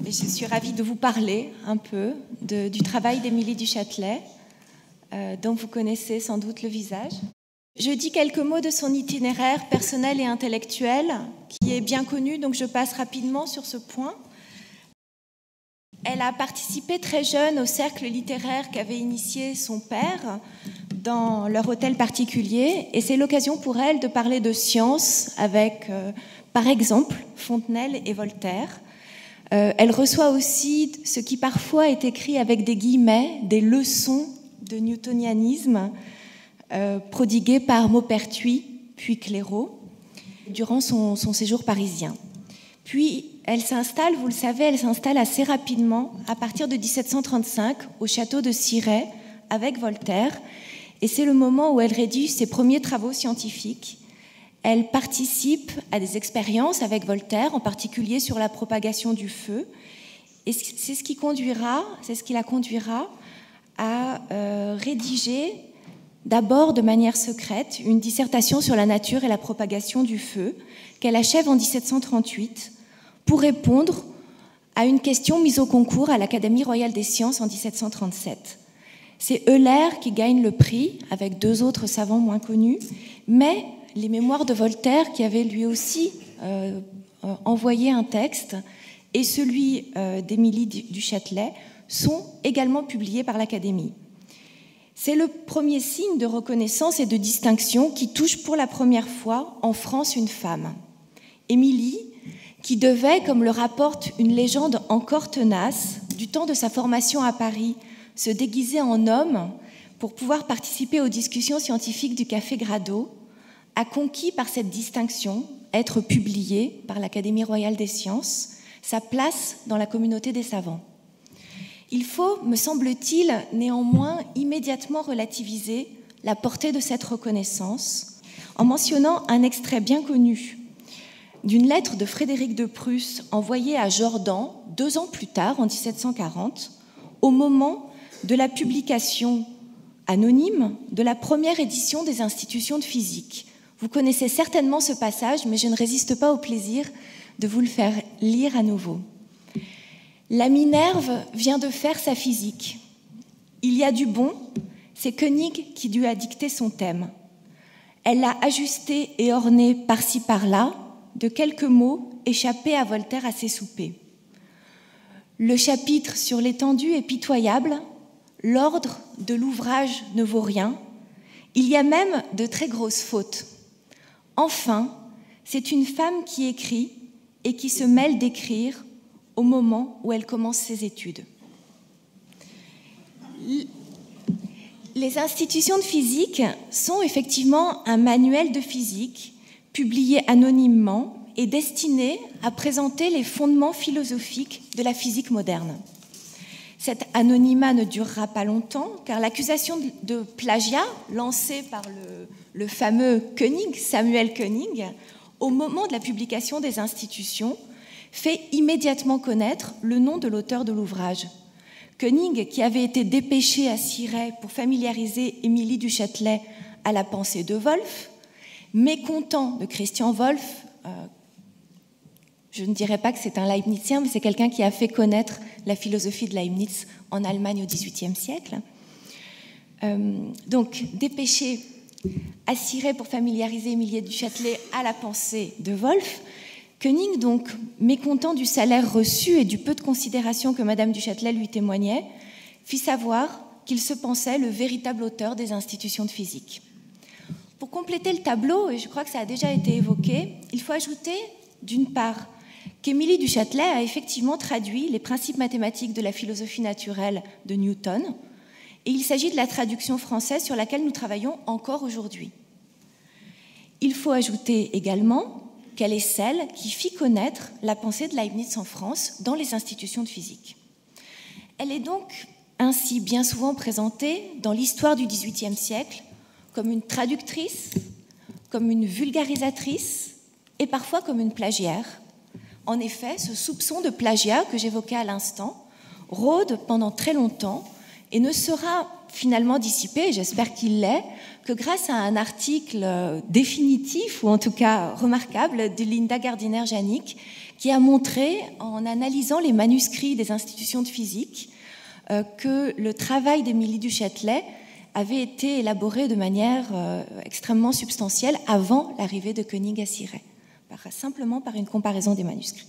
et je suis ravie de vous parler un peu du travail d'Émilie du Châtelet, dont vous connaissez sans doute le visage. Je dis quelques mots de son itinéraire personnel et intellectuel, qui est bien connu, donc je passe rapidement sur ce point. Elle a participé très jeune au cercle littéraire qu'avait initié son père dans leur hôtel particulier, et c'est l'occasion pour elle de parler de science avec, par exemple, Fontenelle et Voltaire. Elle reçoit aussi ce qui parfois est écrit avec des guillemets, des leçons de newtonianisme prodiguées par Maupertuis puis Clairaut durant son séjour parisien. Puis elle s'installe, vous le savez, elle s'installe assez rapidement à partir de 1735 au château de Cirey avec Voltaire, et c'est le moment où elle rédige ses premiers travaux scientifiques. Elle participe à des expériences avec Voltaire, en particulier sur la propagation du feu, et c'est ce qui la conduira à rédiger d'abord de manière secrète une dissertation sur la nature et la propagation du feu qu'elle achève en 1738 pour répondre à une question mise au concours à l'Académie royale des sciences en 1737. C'est Euler qui gagne le prix avec deux autres savants moins connus, mais les mémoires de Voltaire, qui avait lui aussi envoyé un texte, et celui d'Émilie du Châtelet sont également publiés par l'Académie. C'est le premier signe de reconnaissance et de distinction qui touche pour la première fois en France une femme. Émilie, qui devait, comme le rapporte une légende encore tenace, du temps de sa formation à Paris, se déguiser en homme pour pouvoir participer aux discussions scientifiques du Café Grado, a conquis par cette distinction, être publiée par l'Académie royale des sciences, sa place dans la communauté des savants. Il faut, me semble-t-il, néanmoins immédiatement relativiser la portée de cette reconnaissance en mentionnant un extrait bien connu d'une lettre de Frédéric de Prusse envoyée à Jordan 2 ans plus tard, en 1740, au moment de la publication anonyme de la première édition des institutions de physique. Vous connaissez certainement ce passage, mais je ne résiste pas au plaisir de vous le faire lire à nouveau. La Minerve vient de faire sa physique. Il y a du bon, c'est Koenig qui lui a dicté son thème. Elle l'a ajusté et orné par-ci par-là de quelques mots échappés à Voltaire à ses soupers. Le chapitre sur l'étendue est pitoyable, l'ordre de l'ouvrage ne vaut rien, il y a même de très grosses fautes. Enfin, c'est une femme qui écrit et qui se mêle d'écrire au moment où elle commence ses études. Les institutions de physique sont effectivement un manuel de physique publié anonymement et destiné à présenter les fondements philosophiques de la physique moderne. Cet anonymat ne durera pas longtemps, car l'accusation de plagiat lancée par le fameux Koenig, Samuel Koenig, au moment de la publication des institutions, fait immédiatement connaître le nom de l'auteur de l'ouvrage. Koenig, qui avait été dépêché à Cirey pour familiariser Émilie du Châtelet à la pensée de Wolff, mécontent de Christian Wolff, je ne dirais pas que c'est un Leibnizien, mais c'est quelqu'un qui a fait connaître la philosophie de Leibniz en Allemagne au XVIIIe siècle. Donc, dépêché à Cirey pour familiariser Émilie du Châtelet à la pensée de Wolff, Koenig, donc mécontent du salaire reçu et du peu de considération que Madame du Châtelet lui témoignait, fit savoir qu'il se pensait le véritable auteur des institutions de physique. Pour compléter le tableau, et je crois que ça a déjà été évoqué, il faut ajouter, d'une part, qu'Émilie du Châtelet a effectivement traduit les principes mathématiques de la philosophie naturelle de Newton, et il s'agit de la traduction française sur laquelle nous travaillons encore aujourd'hui. Il faut ajouter également qu'elle est celle qui fit connaître la pensée de Leibniz en France dans les institutions de physique. Elle est donc ainsi bien souvent présentée dans l'histoire du XVIIIe siècle comme une traductrice, comme une vulgarisatrice et parfois comme une plagiaire. En effet, ce soupçon de plagiat que j'évoquais à l'instant rôde pendant très longtemps et ne sera finalement dissipé, j'espère qu'il l'est, que grâce à un article définitif, ou en tout cas remarquable, de Linda Gardiner-Janik, qui a montré, en analysant les manuscrits des institutions de physique, que le travail d'Émilie du Châtelet avait été élaboré de manière extrêmement substantielle avant l'arrivée de Koenig à Cirey, simplement par une comparaison des manuscrits.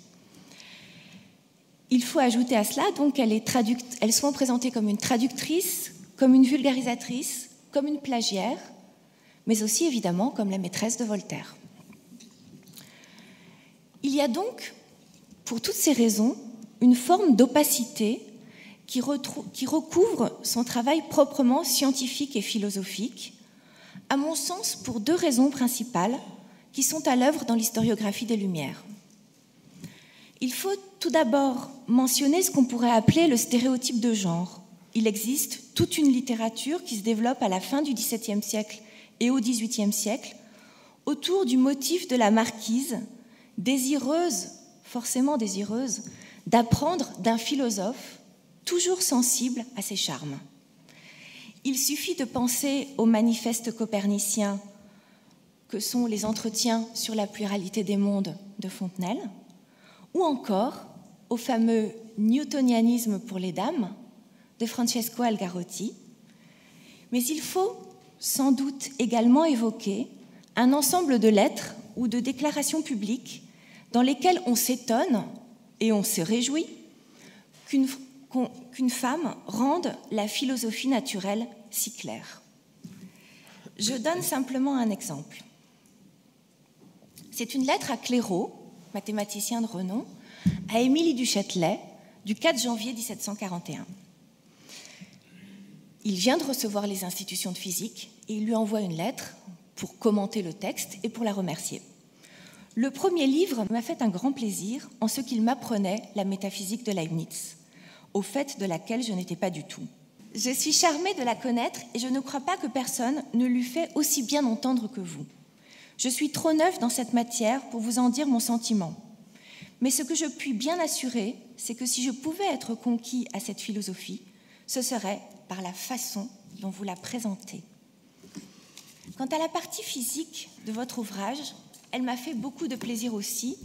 Il faut ajouter à cela donc qu'elle est souvent présentée comme une traductrice, comme une vulgarisatrice, comme une plagiaire, mais aussi évidemment comme la maîtresse de Voltaire. Il y a donc, pour toutes ces raisons, une forme d'opacité qui recouvre son travail proprement scientifique et philosophique, à mon sens pour deux raisons principales qui sont à l'œuvre dans l'historiographie des Lumières. Il faut tout d'abord mentionner ce qu'on pourrait appeler le stéréotype de genre. Il existe toute une littérature qui se développe à la fin du XVIIe siècle et au XVIIIe siècle autour du motif de la marquise, désireuse, forcément désireuse, d'apprendre d'un philosophe toujours sensible à ses charmes. Il suffit de penser au manifeste copernicien que sont les entretiens sur la pluralité des mondes de Fontenelle, ou encore au fameux newtonianisme pour les dames de Francesco Algarotti. Mais il faut sans doute également évoquer un ensemble de lettres ou de déclarations publiques dans lesquelles on s'étonne et on se réjouit qu'une femme rende la philosophie naturelle si claire. Je donne simplement un exemple. C'est une lettre à Clairaut, mathématicien de renom, à Émilie du Châtelet, du 4 janvier 1741. Il vient de recevoir les institutions de physique et il lui envoie une lettre pour commenter le texte et pour la remercier. Le premier livre m'a fait un grand plaisir en ce qu'il m'apprenait la métaphysique de Leibniz, au fait de laquelle je n'étais pas du tout. Je suis charmée de la connaître et je ne crois pas que personne ne l'eût fait aussi bien entendre que vous. Je suis trop neuve dans cette matière pour vous en dire mon sentiment. Mais ce que je puis bien assurer, c'est que si je pouvais être conquis à cette philosophie, ce serait par la façon dont vous la présentez. Quant à la partie physique de votre ouvrage, elle m'a fait beaucoup de plaisir aussi,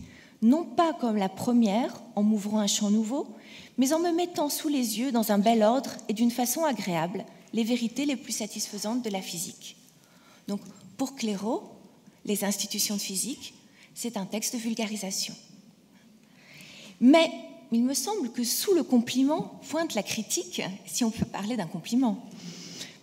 non pas comme la première, en m'ouvrant un champ nouveau, mais en me mettant sous les yeux, dans un bel ordre et d'une façon agréable, les vérités les plus satisfaisantes de la physique. Donc, pour Clairaut, les institutions de physique, c'est un texte de vulgarisation. Mais il me semble que sous le compliment pointe la critique, si on peut parler d'un compliment,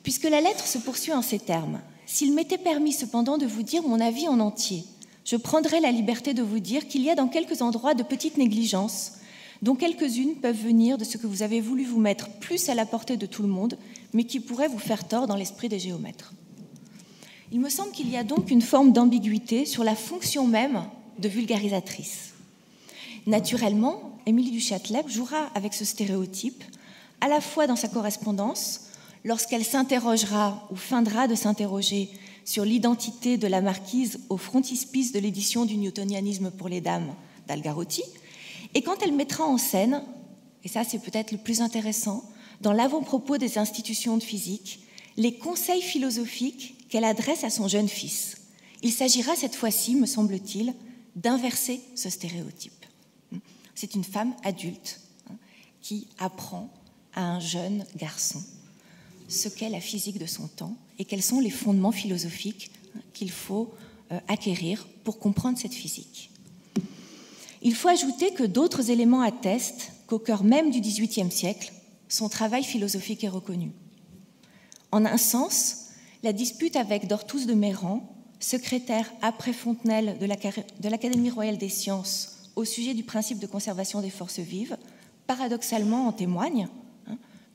puisque la lettre se poursuit en ces termes. S'il m'était permis cependant de vous dire mon avis en entier, je prendrais la liberté de vous dire qu'il y a dans quelques endroits de petites négligences, dont quelques-unes peuvent venir de ce que vous avez voulu vous mettre plus à la portée de tout le monde, mais qui pourraient vous faire tort dans l'esprit des géomètres. Il me semble qu'il y a donc une forme d'ambiguïté sur la fonction même de vulgarisatrice. Naturellement, Émilie du Châtelet jouera avec ce stéréotype, à la fois dans sa correspondance, lorsqu'elle s'interrogera ou feindra de s'interroger sur l'identité de la marquise au frontispice de l'édition du newtonianisme pour les dames d'Algarotti, et quand elle mettra en scène, et ça c'est peut-être le plus intéressant, dans l'avant-propos des institutions de physique, les conseils philosophiques qu'elle adresse à son jeune fils. Il s'agira cette fois-ci, me semble-t-il, d'inverser ce stéréotype. C'est une femme adulte qui apprend à un jeune garçon ce qu'est la physique de son temps et quels sont les fondements philosophiques qu'il faut acquérir pour comprendre cette physique. Il faut ajouter que d'autres éléments attestent qu'au cœur même du XVIIIe siècle, son travail philosophique est reconnu. En un sens, la dispute avec d'Orthous de Meyran, secrétaire après Fontenelle de l'Académie royale des sciences au sujet du principe de conservation des forces vives, paradoxalement en témoigne,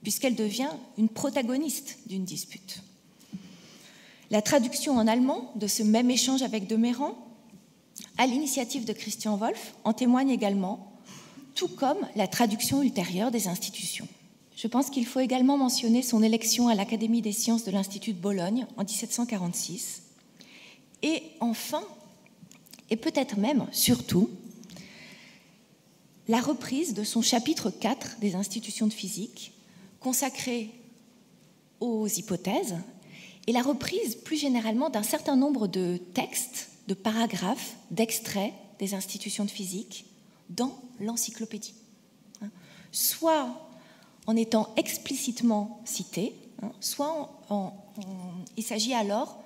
puisqu'elle devient une protagoniste d'une dispute. La traduction en allemand de ce même échange avec de Meyran, à l'initiative de Christian Wolff, en témoigne également, tout comme la traduction ultérieure des institutions. Je pense qu'il faut également mentionner son élection à l'Académie des sciences de l'Institut de Bologne en 1746. Et enfin, et peut-être même surtout, la reprise de son chapitre 4 des institutions de physique, consacré aux hypothèses et la reprise plus généralement d'un certain nombre de textes, de paragraphes, d'extraits des institutions de physique dans l'encyclopédie. Soit en étant explicitement cités, soit il s'agit alors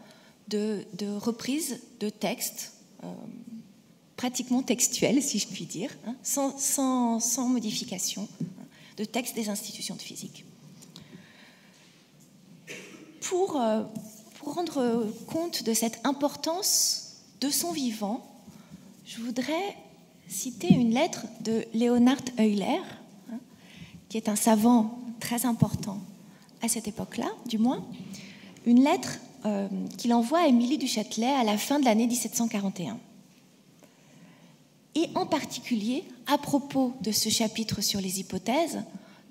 de reprises de textes pratiquement textuels, si je puis dire, sans modification, de textes des institutions de physique. Pour rendre compte de cette importance de son vivant, je voudrais citer une lettre de Leonhard Euler, qui est un savant très important à cette époque-là, du moins, une lettre qu'il envoie à Émilie du Châtelet à la fin de l'année 1741. Et en particulier, à propos de ce chapitre sur les hypothèses,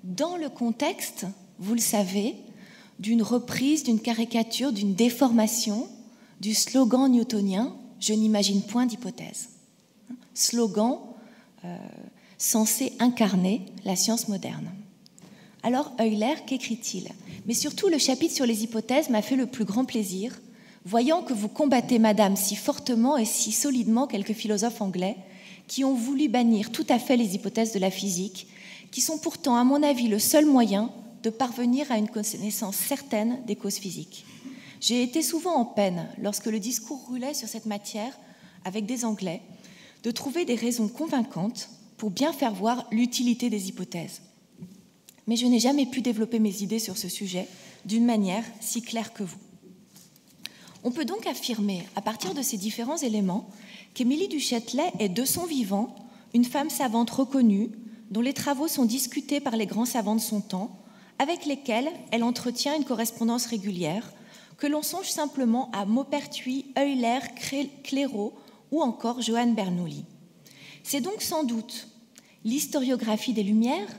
dans le contexte, vous le savez, d'une reprise, d'une caricature, d'une déformation du slogan newtonien « Je n'imagine point d'hypothèse ». Slogan censé incarner la science moderne. Alors Euler, qu'écrit-il? Mais surtout, le chapitre sur les hypothèses m'a fait le plus grand plaisir, voyant que vous combattez, madame, si fortement et si solidement quelques philosophes anglais qui ont voulu bannir tout à fait les hypothèses de la physique, qui sont pourtant, à mon avis, le seul moyen de parvenir à une connaissance certaine des causes physiques. J'ai été souvent en peine, lorsque le discours roulait sur cette matière avec des Anglais, de trouver des raisons convaincantes pour bien faire voir l'utilité des hypothèses. Mais je n'ai jamais pu développer mes idées sur ce sujet d'une manière si claire que vous. On peut donc affirmer, à partir de ces différents éléments, qu'Émilie du Châtelet est de son vivant une femme savante reconnue, dont les travaux sont discutés par les grands savants de son temps, avec lesquels elle entretient une correspondance régulière, que l'on songe simplement à Maupertuis, Euler, Clairaut ou encore Johann Bernoulli. C'est donc sans doute l'historiographie des Lumières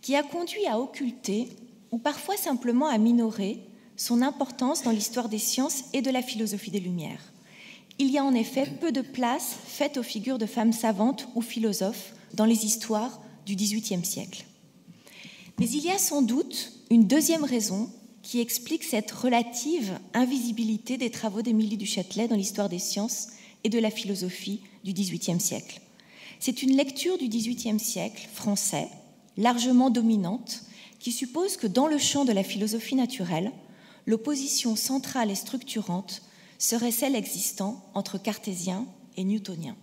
qui a conduit à occulter, ou parfois simplement à minorer, son importance dans l'histoire des sciences et de la philosophie des Lumières. Il y a en effet peu de place faite aux figures de femmes savantes ou philosophes dans les histoires du XVIIIe siècle. Mais il y a sans doute une deuxième raison qui explique cette relative invisibilité des travaux d'Émilie du Châtelet dans l'histoire des sciences et de la philosophie du XVIIIe siècle. C'est une lecture du XVIIIe siècle français, largement dominante, qui suppose que dans le champ de la philosophie naturelle, l'opposition centrale et structurante serait celle existant entre cartésiens et newtoniens.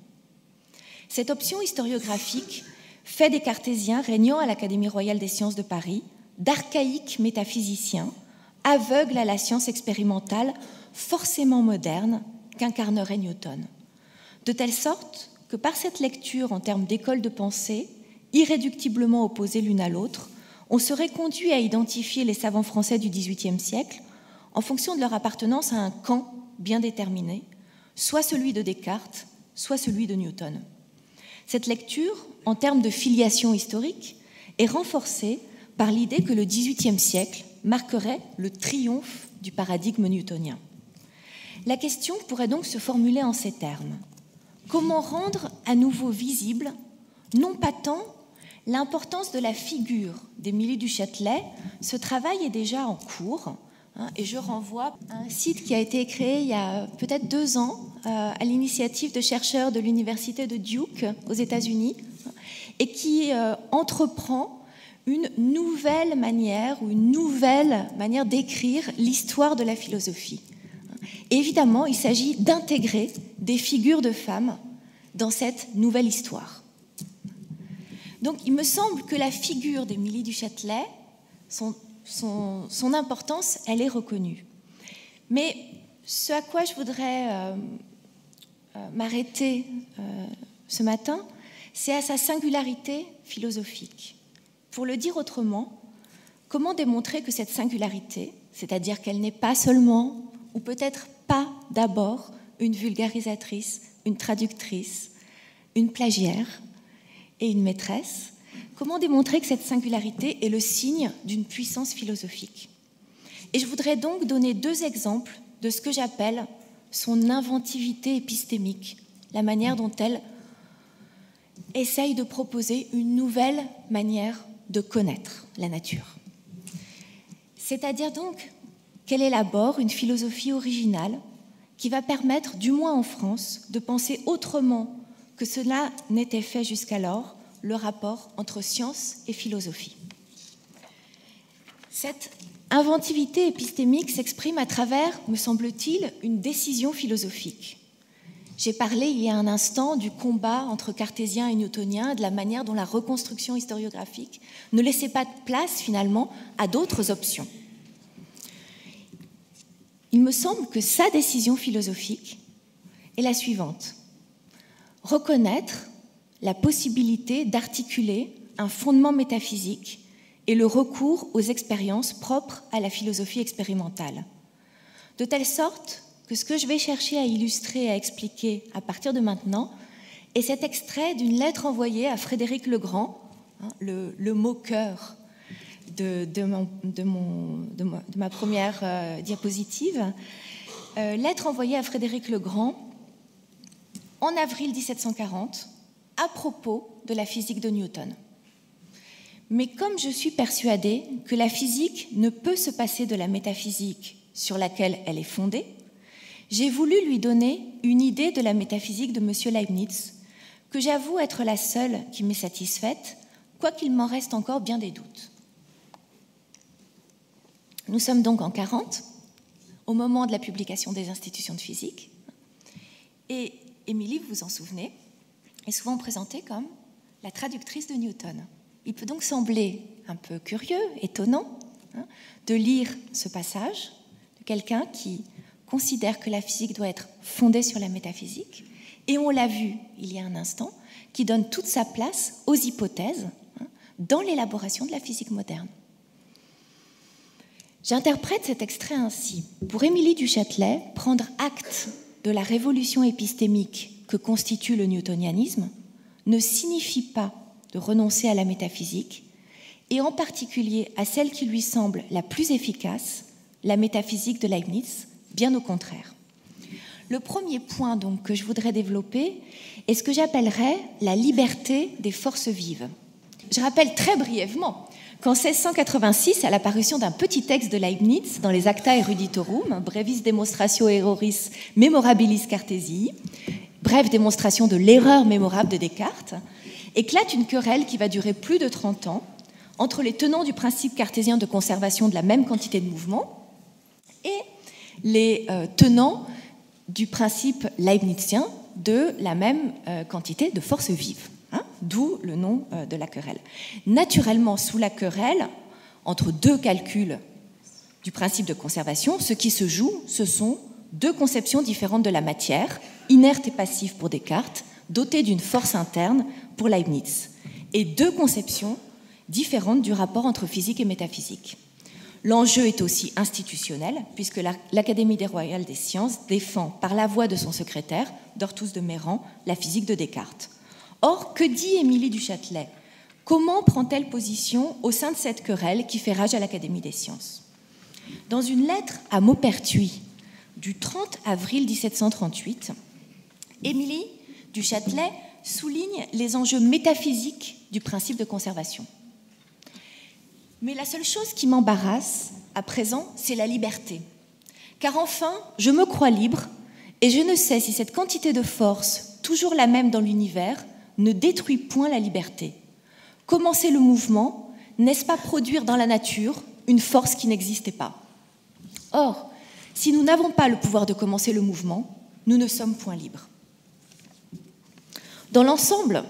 Cette option historiographique fait des cartésiens régnant à l'Académie royale des sciences de Paris d'archaïques métaphysiciens, aveugles à la science expérimentale forcément moderne qu'incarnerait Newton. De telle sorte que par cette lecture en termes d'école de pensée, irréductiblement opposées l'une à l'autre, on serait conduit à identifier les savants français du XVIIIe siècle en fonction de leur appartenance à un camp bien déterminé, soit celui de Descartes, soit celui de Newton. Cette lecture, en termes de filiation historique, est renforcée par l'idée que le XVIIIe siècle marquerait le triomphe du paradigme newtonien. La question pourrait donc se formuler en ces termes. Comment rendre à nouveau visible, non pas tant l'importance de la figure d'Émilie du Châtelet, ce travail est déjà en cours, et je renvoie à un site qui a été créé il y a peut-être 2 ans à l'initiative de chercheurs de l'université de Duke aux États-Unis et qui entreprend une nouvelle manière d'écrire l'histoire de la philosophie. Et évidemment, il s'agit d'intégrer des figures de femmes dans cette nouvelle histoire. Donc, il me semble que la figure d'Émilie du Châtelet, son importance, elle est reconnue. Mais ce à quoi je voudrais m'arrêter ce matin, c'est à sa singularité philosophique. Pour le dire autrement, comment démontrer que cette singularité, c'est-à-dire qu'elle n'est pas seulement, ou peut-être pas d'abord, une vulgarisatrice, une traductrice, une plagiaire et une maîtresse, comment démontrer que cette singularité est le signe d'une puissance philosophique? Et je voudrais donc donner 2 exemples de ce que j'appelle son inventivité épistémique, la manière dont elle essaye de proposer une nouvelle manière de connaître la nature. C'est-à-dire donc qu'elle élabore une philosophie originale qui va permettre, du moins en France, de penser autrement que cela n'était fait jusqu'alors, le rapport entre science et philosophie. Cette inventivité épistémique s'exprime à travers, me semble-t-il, une décision philosophique. J'ai parlé il y a un instant du combat entre cartésiens et newtoniens, de la manière dont la reconstruction historiographique ne laissait pas de place finalement à d'autres options. Il me semble que sa décision philosophique est la suivante: reconnaître la possibilité d'articuler un fondement métaphysique et le recours aux expériences propres à la philosophie expérimentale. De telle sorte que ce que je vais chercher à illustrer et à expliquer à partir de maintenant est cet extrait d'une lettre envoyée à Frédéric Le Grand, le mot-cœur de ma première diapositive, lettre envoyée à Frédéric Le Grand en avril 1740 à propos de la physique de Newton. Mais comme je suis persuadée que la physique ne peut se passer de la métaphysique sur laquelle elle est fondée, j'ai voulu lui donner une idée de la métaphysique de M. Leibniz, que j'avoue être la seule qui m'est satisfaite, quoiqu'il m'en reste encore bien des doutes. Nous sommes donc en 40, au moment de la publication des institutions de physique, et Émilie, vous vous en souvenez, est souvent présentée comme la traductrice de Newton. Il peut donc sembler un peu curieux, étonnant, de lire ce passage de quelqu'un qui considère que la physique doit être fondée sur la métaphysique, et on l'a vu il y a un instant, qui donne toute sa place aux hypothèses dans l'élaboration de la physique moderne. J'interprète cet extrait ainsi. Pour Émilie du Châtelet, prendre acte de la révolution épistémique que constitue le newtonianisme ne signifie pas de renoncer à la métaphysique, et en particulier à celle qui lui semble la plus efficace, la métaphysique de Leibniz, bien au contraire. Le premier point donc que je voudrais développer est ce que j'appellerais la liberté des forces vives. Je rappelle très brièvement qu'en 1686, à l'apparition d'un petit texte de Leibniz dans les Acta Eruditorum, Brevis Demonstratio Erroris Memorabilis Cartesii, brève démonstration de l'erreur mémorable de Descartes, éclate une querelle qui va durer plus de 30 ans entre les tenants du principe cartésien de conservation de la même quantité de mouvement et les tenants du principe leibnizien de la même quantité de forces vives, d'où le nom de la querelle. Naturellement, sous la querelle, entre deux calculs du principe de conservation, ce qui se joue, ce sont deux conceptions différentes de la matière, inerte et passive pour Descartes, dotée d'une force interne pour Leibniz, et deux conceptions différentes du rapport entre physique et métaphysique. L'enjeu est aussi institutionnel, puisque l'Académie royale des sciences défend par la voix de son secrétaire, Dortus de Meyran, la physique de Descartes. Or, que dit Émilie du Châtelet? Comment prend-elle position au sein de cette querelle qui fait rage à l'Académie des sciences? Dans une lettre à Maupertuis du 30 avril 1738, Émilie du Châtelet souligne les enjeux métaphysiques du principe de conservation. Mais la seule chose qui m'embarrasse à présent, c'est la liberté. Car enfin, je me crois libre et je ne sais si cette quantité de force, toujours la même dans l'univers, ne détruit point la liberté. Commencer le mouvement, n'est-ce pas produire dans la nature une force qui n'existait pas? Or, si nous n'avons pas le pouvoir de commencer le mouvement, nous ne sommes point libres. Dans l'ensemble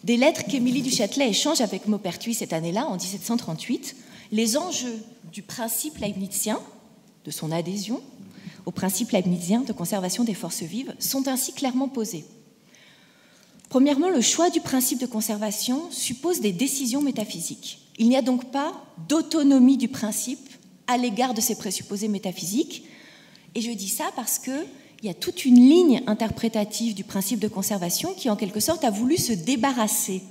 des lettres qu'Émilie du Châtelet échange avec Maupertuis cette année-là, en 1738, les enjeux du principe leibnizien, de son adhésion au principe leibnizien de conservation des forces vives, sont ainsi clairement posés. Premièrement, le choix du principe de conservation suppose des décisions métaphysiques. Il n'y a donc pas d'autonomie du principe à l'égard de ses présupposés métaphysiques. Et je dis ça parce qu'il y a toute une ligne interprétative du principe de conservation qui, en quelque sorte, a voulu se débarrasser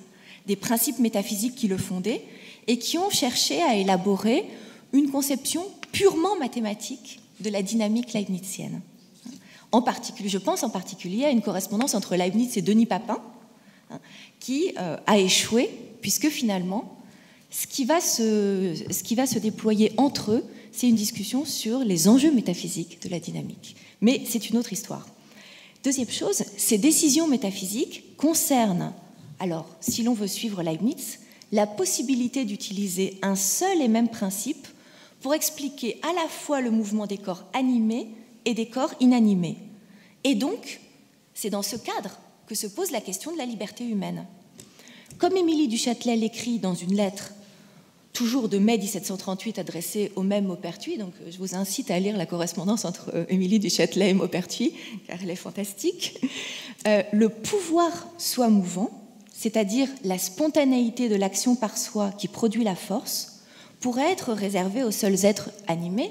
des principes métaphysiques qui le fondaient et qui ont cherché à élaborer une conception purement mathématique de la dynamique leibnizienne. En particulier, je pense en particulier à une correspondance entre Leibniz et Denis Papin, qui a échoué, puisque finalement, ce qui va se déployer entre eux, c'est une discussion sur les enjeux métaphysiques de la dynamique. Mais c'est une autre histoire. Deuxième chose, ces décisions métaphysiques concernent, alors, si l'on veut suivre Leibniz, la possibilité d'utiliser un seul et même principe pour expliquer à la fois le mouvement des corps animés et des corps inanimés. Et donc, c'est dans ce cadre que se pose la question de la liberté humaine. Comme Émilie du Châtelet l'écrit dans une lettre toujours de mai 1738 adressée au même Maupertuis, donc je vous incite à lire la correspondance entre Émilie du Châtelet et Maupertuis, car elle est fantastique. Le pouvoir soi mouvant, c'est-à-dire la spontanéité de l'action par soi qui produit la force, pourrait être réservé aux seuls êtres animés,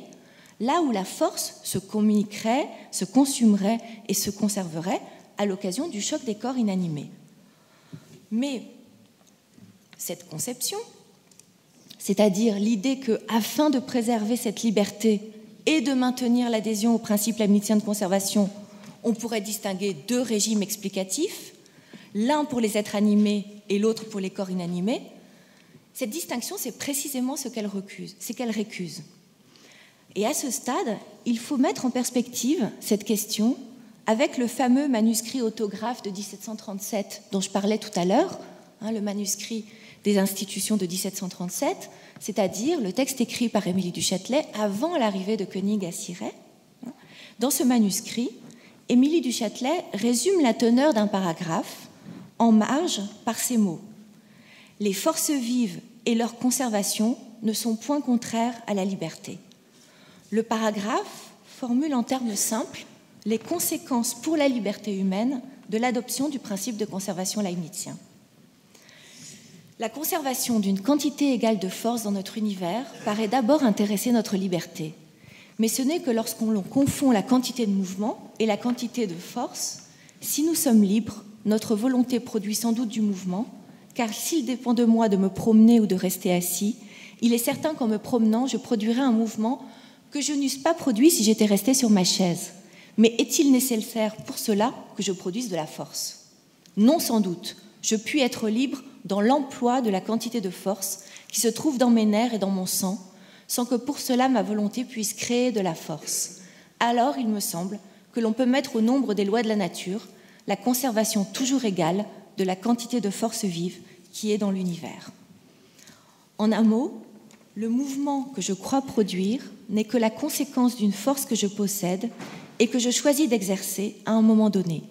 là où la force se communiquerait, se consumerait et se conserverait à l'occasion du choc des corps inanimés. Mais cette conception, c'est-à-dire l'idée que, afin de préserver cette liberté et de maintenir l'adhésion au principe leibnizien de conservation, on pourrait distinguer deux régimes explicatifs, l'un pour les êtres animés et l'autre pour les corps inanimés. Cette distinction, c'est précisément ce qu'elle récuse. Et à ce stade, il faut mettre en perspective cette question avec le fameux manuscrit autographe de 1737 dont je parlais tout à l'heure, le manuscrit des institutions de 1737, c'est-à-dire le texte écrit par Émilie du Châtelet avant l'arrivée de Koenig à Cirey. Dans ce manuscrit, Émilie du Châtelet résume la teneur d'un paragraphe en marge par ces mots. « Les forces vives et leur conservation ne sont point contraires à la liberté. » Le paragraphe formule en termes simples les conséquences pour la liberté humaine de l'adoption du principe de conservation leibnizien. La conservation d'une quantité égale de force dans notre univers paraît d'abord intéresser notre liberté. Mais ce n'est que lorsqu'on confond la quantité de mouvement et la quantité de force, si nous sommes libres, notre volonté produit sans doute du mouvement, car s'il dépend de moi de me promener ou de rester assis, il est certain qu'en me promenant, je produirai un mouvement que je n'eusse pas produit si j'étais resté sur ma chaise. Mais est-il nécessaire pour cela que je produise de la force? Non, sans doute. Je puis être libre dans l'emploi de la quantité de force qui se trouve dans mes nerfs et dans mon sang, sans que pour cela ma volonté puisse créer de la force. Alors, il me semble que l'on peut mettre au nombre des lois de la nature la conservation toujours égale de la quantité de force vive qui est dans l'univers. En un mot, le mouvement que je crois produire n'est que la conséquence d'une force que je possède et que je choisis d'exercer à un moment donné.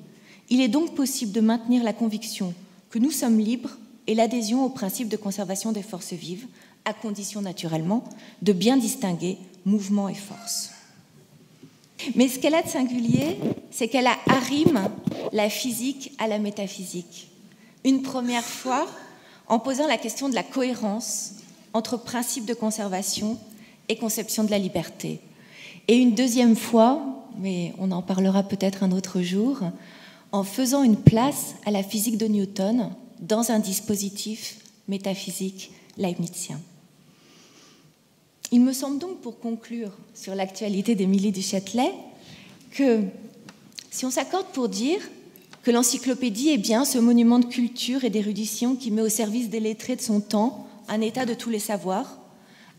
Il est donc possible de maintenir la conviction que nous sommes libres et l'adhésion au principe de conservation des forces vives, à condition naturellement de bien distinguer mouvement et force. Mais ce qu'elle a de singulier, c'est qu'elle arrime la physique à la métaphysique. Une première fois, en posant la question de la cohérence entre principe de conservation et conception de la liberté. Et une deuxième fois, mais on en parlera peut-être un autre jour, en faisant une place à la physique de Newton dans un dispositif métaphysique leibnizien. Il me semble donc, pour conclure sur l'actualité d'Émilie du Châtelet, que si on s'accorde pour dire que l'encyclopédie est bien ce monument de culture et d'érudition qui met au service des lettrés de son temps un état de tous les savoirs,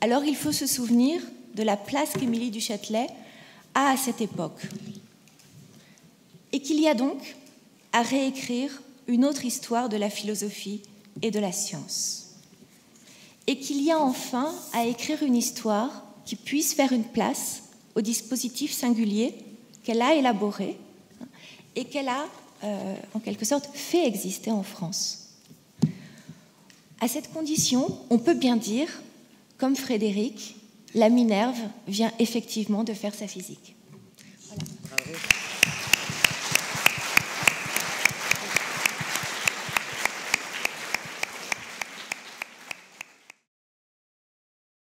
alors il faut se souvenir de la place qu'Émilie du Châtelet a à cette époque. Et qu'il y a donc à réécrire une autre histoire de la philosophie et de la science. Et qu'il y a enfin à écrire une histoire qui puisse faire une place au dispositif singulier qu'elle a élaboré et qu'elle a, en quelque sorte, fait exister en France. À cette condition, on peut bien dire, comme Frédéric, la Minerve vient effectivement de faire sa physique. Voilà.